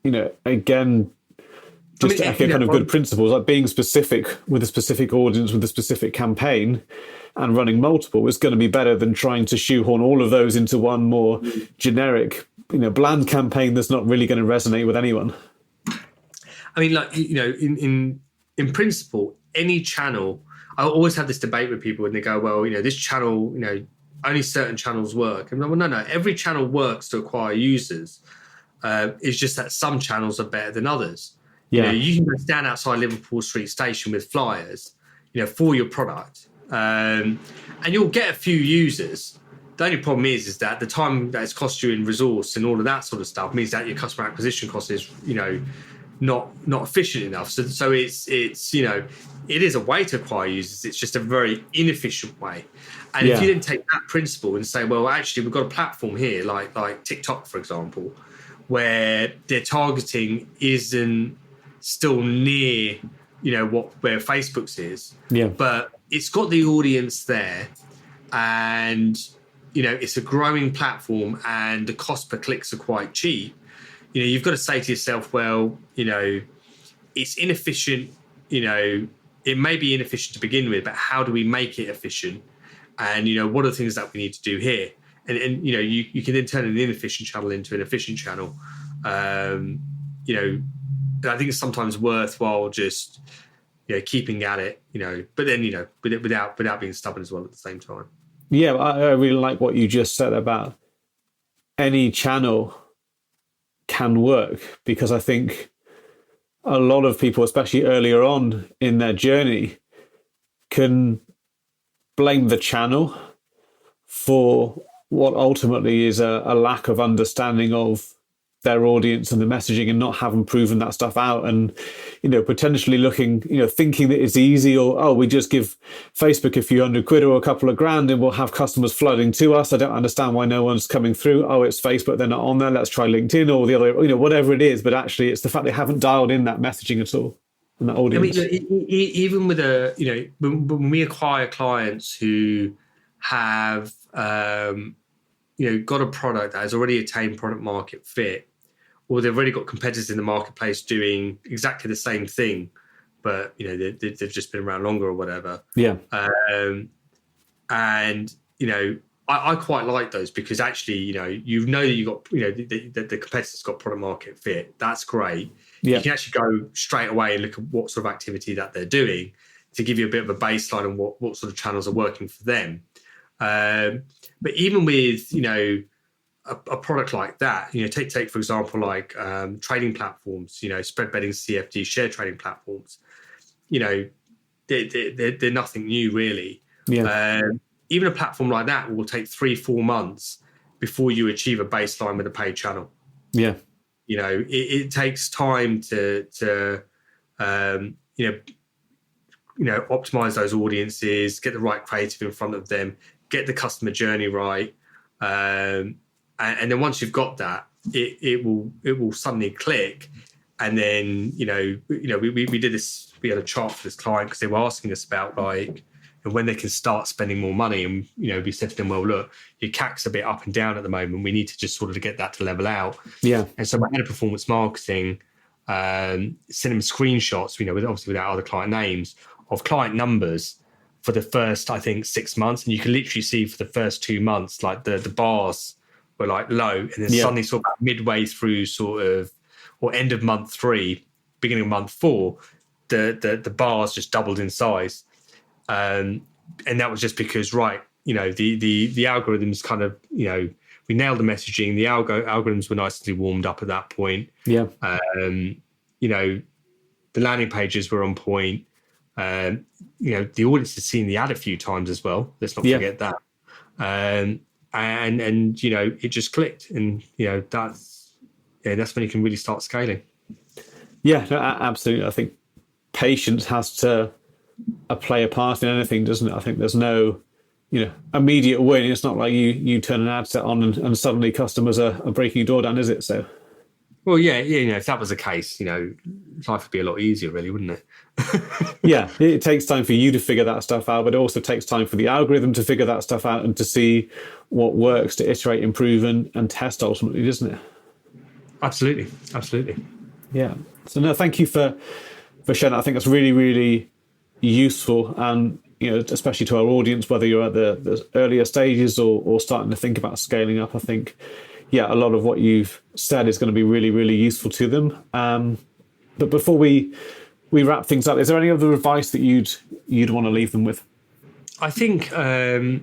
again, just to echo kind of good principles, like being specific with a specific audience, with a specific campaign, and running multiple is going to be better than trying to shoehorn all of those into one more generic, bland campaign that's not really going to resonate with anyone. I mean, like, in principle, any channel, I always have this debate with people when they go, well, this channel, only certain channels work. And I'm like, well, no, every channel works to acquire users. It's just that some channels are better than others. Yeah. You can stand outside Liverpool Street Station with flyers, for your product, and you'll get a few users. The only problem is that the time that it's cost you in resource and all of that sort of stuff means that your customer acquisition cost is, not efficient enough. So it's it is a way to acquire users. It's just a very inefficient way. And if you didn't take that principle and say, well, actually, we've got a platform here, like TikTok, for example, where their targeting isn't still near, where Facebook's is, but it's got the audience there, and it's a growing platform, and the cost per clicks are quite cheap. You've got to say to yourself, well, it's inefficient. It may be inefficient to begin with, but how do we make it efficient? And what are the things that we need to do here? And you can then turn an inefficient channel into an efficient channel. I think it's sometimes worthwhile just keeping at it, but then without being stubborn as well at the same time. Yeah, I really like what you just said about any channel can work, because I think a lot of people, especially earlier on in their journey, can blame the channel for what ultimately is a lack of understanding of their audience and the messaging, and not having proven that stuff out, and potentially looking, thinking that it's easy, or we just give Facebook a few £100 or a couple of grand and we'll have customers flooding to us. I don't understand why no one's coming through. Oh, it's Facebook, they're not on there, let's try LinkedIn or the other, whatever it is. But actually it's the fact they haven't dialed in that messaging at all and that audience. I mean, even with when we acquire clients who have got a product that has already attained product market fit, or they've already got competitors in the marketplace doing exactly the same thing, but they've just been around longer or whatever. Yeah. And I quite like those, because actually that you got the competitors got product market fit. That's great. Yeah. You can actually go straight away and look at what sort of activity that they're doing to give you a bit of a baseline on what sort of channels are working for them. But even with a product like that, take for example, like trading platforms, spread betting, CFD, share trading platforms, they're nothing new really. Yeah. Even a platform like that will take 3-4 months before you achieve a baseline with a paid channel. Yeah. It takes time to optimize those audiences, get the right creative in front of them, get the customer journey right. And then once you've got that, it will suddenly click. And then, we did this, we had a chart for this client because they were asking us about when they can start spending more money. And, we said to them, well, look, your CAC's a bit up and down at the moment. We need to just sort of get that to level out. Yeah. And so we had a performance marketing, send them screenshots, obviously without other client names, of client numbers for the first, I think, 6 months. And you can literally see for the first 2 months, like the bars were like low. And then suddenly sort of midway through or end of month 3, beginning of month 4, the bars just doubled in size. And that was just because, the algorithms kind of, we nailed the messaging. The algorithms were nicely warmed up at that point. Yeah. The landing pages were on point. The audience has seen the ad a few times as well. Let's not forget that. And it just clicked, and that's when you can really start scaling. Yeah, no, absolutely. I think patience has to play a part in anything, doesn't it? I think there's no immediate win. It's not like you turn an ad set on and suddenly customers are breaking your door down, is it? So. Well, if that was the case, life would be a lot easier, really, wouldn't it? Yeah, it takes time for you to figure that stuff out, but it also takes time for the algorithm to figure that stuff out and to see what works, to iterate, improve, and test ultimately, doesn't it? Absolutely. Yeah. So no, thank you for sharing that. I think that's really, really useful, and especially to our audience, whether you're at the earlier stages or starting to think about scaling up. I think, a lot of what you've said is going to be really, really useful to them. But before we wrap things up, is there any other advice that you'd want to leave them with? I think when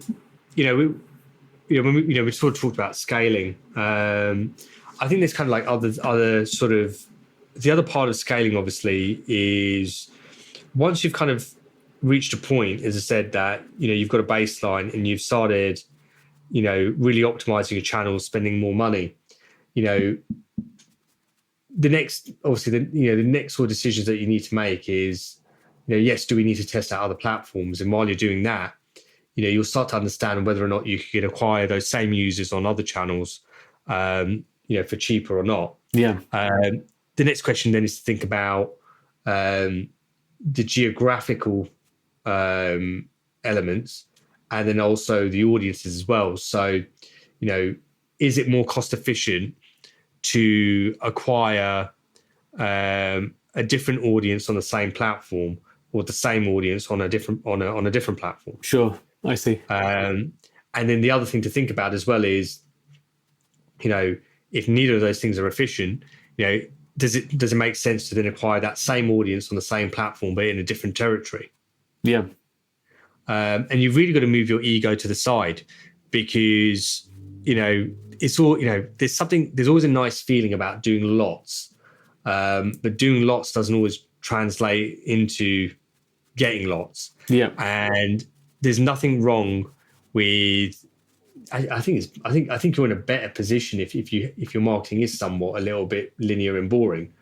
we sort of talked about scaling. I think there's kind of like other sort of, the other part of scaling obviously is once you've kind of reached a point, as I said, that you've got a baseline and you've started really optimizing your channels, spending more money, the next sort of decisions that you need to make is, yes, do we need to test out other platforms? And while you're doing that, you'll start to understand whether or not you can acquire those same users on other channels, for cheaper or not. Yeah. The next question then is to think about the geographical elements, and then also the audiences as well. So, is it more cost efficient to acquire a different audience on the same platform, or the same audience on a different platform? Sure, I see. And then the other thing to think about as well is, if neither of those things are efficient, does it make sense to then acquire that same audience on the same platform but in a different territory? Yeah. And you've really got to move your ego to the side, because it's all there's always a nice feeling about doing lots, but doing lots doesn't always translate into getting lots. Yeah. And there's nothing wrong with, I think you're in a better position if your marketing is somewhat a little bit linear and boring,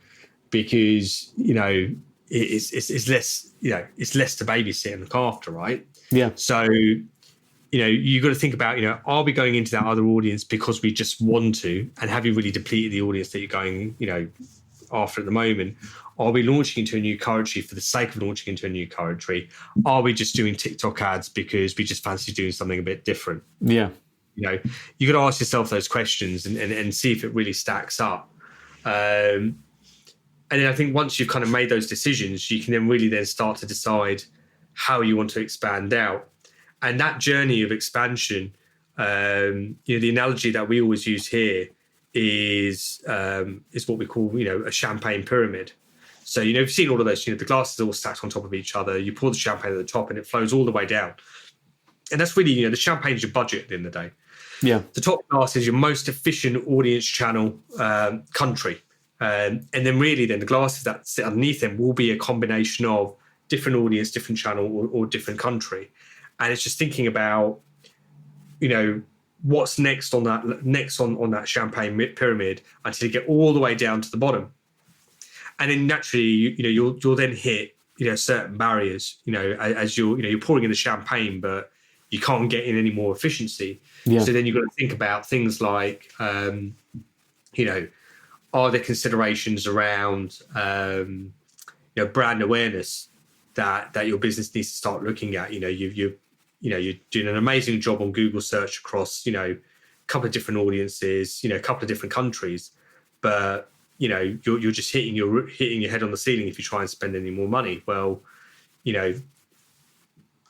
because it's less it's less to babysit and look after, right? Yeah. So you've got to think about, are we going into that other audience because we just want to, and have you really depleted the audience that you're going after at the moment? Are we launching into a new territory for the sake of launching into a new territory? Are we just doing TikTok ads because we just fancy doing something a bit different? Yeah. You got to ask yourself those questions and see if it really stacks up. And then I think once you've kind of made those decisions, you can then really start to decide how you want to expand out. And that journey of expansion, the analogy that we always use here is what we call, a champagne pyramid. So, you've seen all of those, the glasses are all stacked on top of each other. You pour the champagne at the top and it flows all the way down. And that's really, the champagne is your budget at the end of the day. Yeah. The top glass is your most efficient audience channel country. And then really the glasses that sit underneath them will be a combination of different audience, different channel, or different country. And it's just thinking about, what's next on that champagne pyramid until you get all the way down to the bottom. And then naturally, you'll then hit, certain barriers, as you're pouring in the champagne, but you can't get in any more efficiency. Yeah. So then you've got to think about things like, are there considerations around, brand awareness that your business needs to start looking at? You're doing an amazing job on Google search across, a couple of different audiences, a couple of different countries, but you're just hitting your head on the ceiling if you try and spend any more money. Well,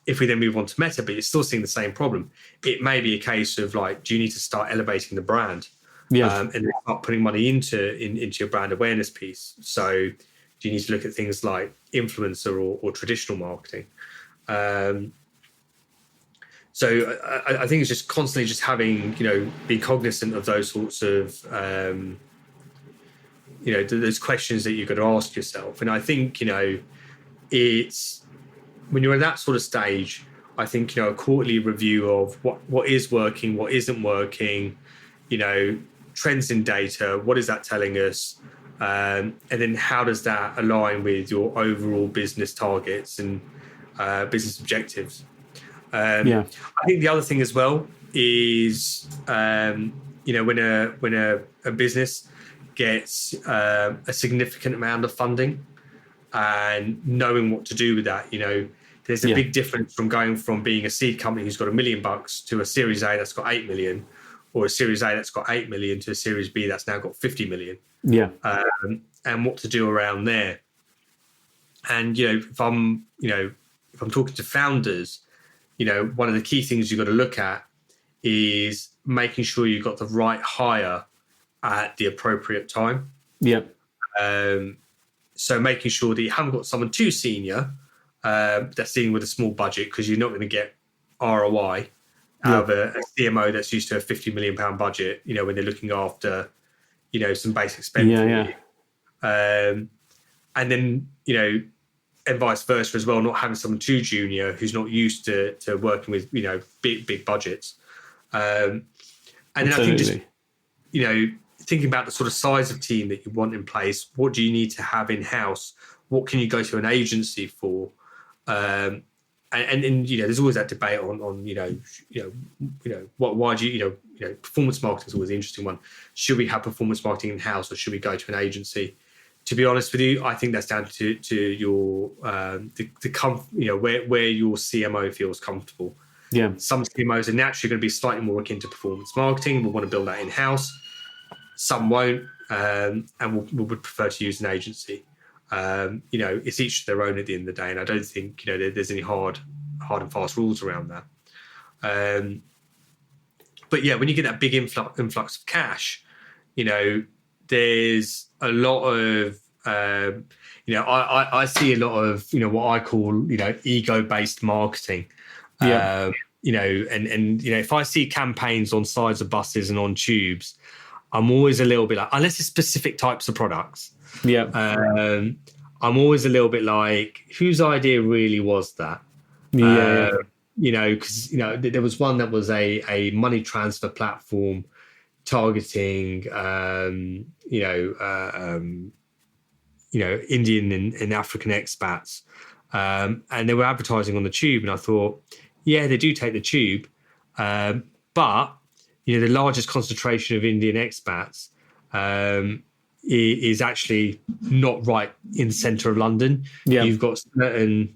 if we then move on to Meta, but you're still seeing the same problem, it may be a case of like, do you need to start elevating the brand? And then start putting money into your brand awareness piece. So do you need to look at things like influencer or traditional marketing? So I think it's just constantly just having, be cognizant of those sorts of, those questions that you've got to ask yourself. And I think, it's when you're in that sort of stage, I think, a quarterly review of what is working, what isn't working, trends in data, what is that telling us? And then how does that align with your overall business targets and business objectives? I think the other thing as well is, when a business gets a significant amount of funding and knowing what to do with that, there's a big difference from going from being a seed company who's got $1 million to a Series A that's got 8 million, or a Series A that's got 8 million to a Series B that's now got 50 million. And what to do around there. And if I'm talking to founders, one of the key things you've got to look at is making sure you've got the right hire at the appropriate time. So making sure that you haven't got someone too senior that's dealing with a small budget, because you're not going to get ROI out of a CMO that's used to a £50 million budget, when they're looking after, some basic spend. And then, and vice versa as well, not having someone too junior who's not used to working with, big budgets. And then I think just, thinking about the sort of size of team that you want in place, what do you need to have in-house? What can you go to an agency for? And there's always that debate on why do you performance marketing is always an interesting one. Should we have performance marketing in-house, or should we go to an agency? To be honest with you, I think that's down to your where your CMO feels comfortable. Some CMOs are naturally going to be slightly more akin to performance marketing. We'll want to build that in-house. Some won't, and would prefer to use an agency. It's each their own at the end of the day, and I don't think there's any hard and fast rules around that. But when you get that big influx of cash, there's a lot of I see a lot of what I call ego-based marketing. And if I see campaigns on sides of buses and on tubes, I'm always a little bit like, unless it's specific types of products. I'm always a little bit like, whose idea really was that? Because there was one that was a money transfer platform targeting Indian and African expats, and they were advertising on the tube, and I thought, they do take the tube, but the largest concentration of Indian expats is actually not right in the centre of London. You've got certain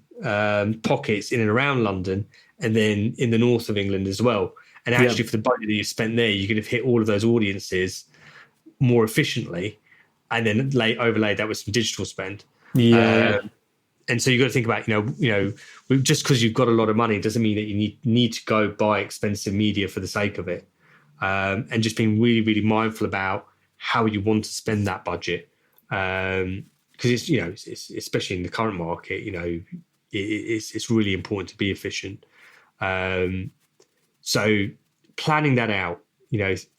pockets in and around London, and then in the north of England as well. And actually, for the budget that you spent there, you could have hit all of those audiences more efficiently, and then overlay that with some digital spend. And so you've got to think about, just because you've got a lot of money doesn't mean that you need to go buy expensive media for the sake of it. And just being really, really mindful about how you want to spend that budget. Because it's especially in the current market, it's really important to be efficient. So planning that out,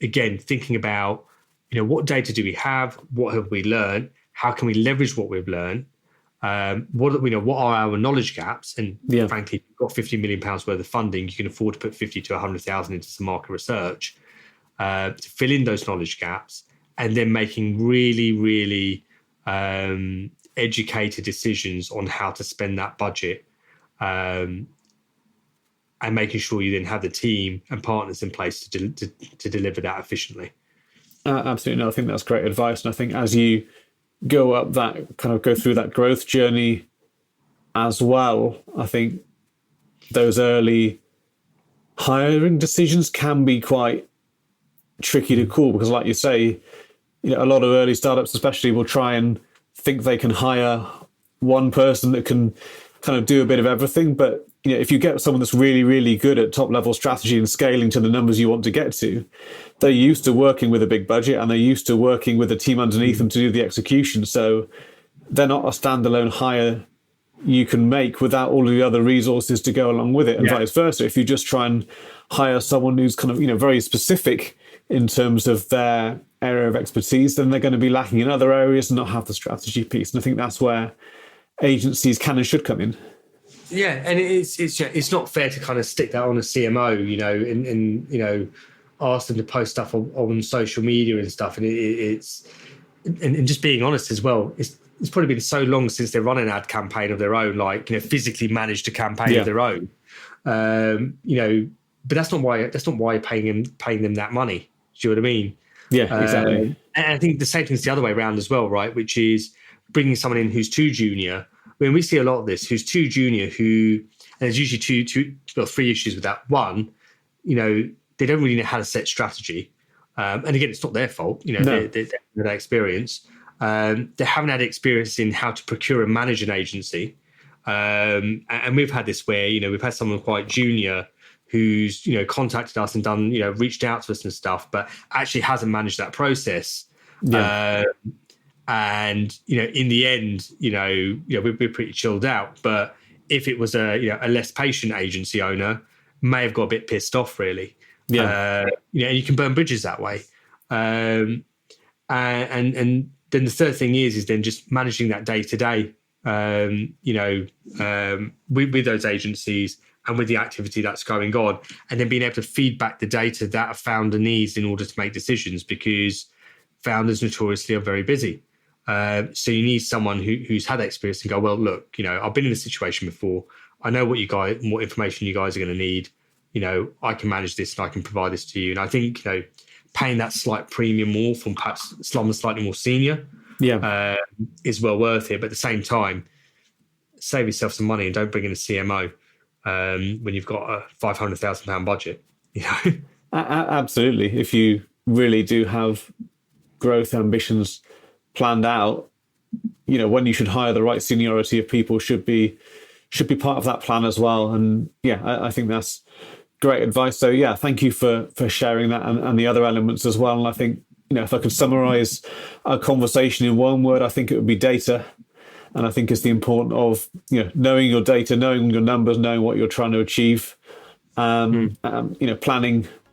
again, thinking about, what data do we have? What have we learned? How can we leverage what we've learned? What are our knowledge gaps? And frankly, if you've got £50 million worth of funding, you can afford to put 50 to 100,000 into some market research to fill in those knowledge gaps, and then making really, really educated decisions on how to spend that budget, and making sure you then have the team and partners in place to deliver that efficiently. Absolutely. No, I think that's great advice. And I think as you go through that growth journey as well, I think those early hiring decisions can be quite tricky to call, because like you say, a lot of early startups especially will try and think they can hire one person that can kind of do a bit of everything, but if you get someone that's really, really good at top level strategy and scaling to the numbers you want to get to, they're used to working with a big budget and they're used to working with a team underneath them to do the execution. So they're not a standalone hire you can make without all of the other resources to go along with it, and vice versa. If you just try and hire someone who's kind of, very specific in terms of their area of expertise, then they're going to be lacking in other areas and not have the strategy piece. And I think that's where agencies can and should come in. Yeah, and it's not fair to kind of stick that on a CMO, and ask them to post stuff on social media and stuff. And it's just being honest as well. It's probably been so long since they run an ad campaign of their own, physically managed a campaign of their own. But that's not why you're paying them that money. Do you know what I mean? Yeah, exactly. And I think the same thing's the other way around as well, right? Which is bringing someone in who's too junior. I mean, we see a lot of this, who's too junior, and there's usually three issues with that. One, they don't really know how to set strategy. And again, it's not their fault. They have that experience. They haven't had experience in how to procure and manage an agency. And we've had this where, we've had someone quite junior who's, contacted us and done, reached out to us and stuff, but actually hasn't managed that process. Yeah. And, in the end, we're pretty chilled out. But if it was a less patient agency owner, may have got a bit pissed off, really. Yeah. You can burn bridges that way. And then the third thing is then just managing that day to day, with those agencies and with the activity that's going on, and then being able to feed back the data that a founder needs in order to make decisions, because founders notoriously are very busy. So you need someone who's had that experience and go, well, look, I've been in this situation before. I know what information you guys are going to need. I can manage this and I can provide this to you. And I think, paying that slight premium more from perhaps someone slightly more senior is well worth it. But at the same time, save yourself some money and don't bring in a CMO when you've got a £500,000 budget. Absolutely. If you really do have growth ambitions planned out, when you should hire the right seniority of people should be part of that plan as well. And I think that's great advice. So thank you for sharing that and the other elements as well. And I think, if I could summarize our conversation in one word, I think it would be data. And I think it's the importance of, knowing your data, knowing your numbers, knowing what you're trying to achieve, planning,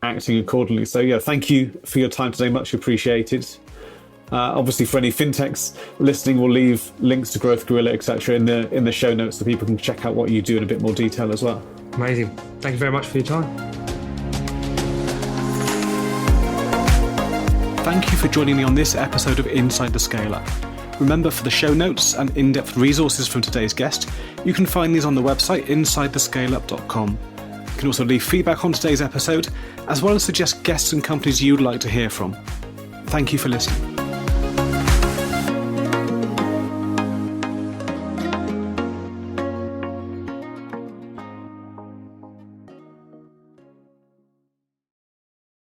acting accordingly. So thank you for your time today. Much appreciated. Obviously, for any fintechs listening, we'll leave links to Growth Gorilla, etc., in the show notes so people can check out what you do in a bit more detail as well. Amazing. Thank you very much for your time. Thank you for joining me on this episode of Inside the Scale Up. Remember, for the show notes and in-depth resources from today's guest, you can find these on the website insidethescaleup.com. You can also leave feedback on today's episode, as well as suggest guests and companies you'd like to hear from. Thank you for listening.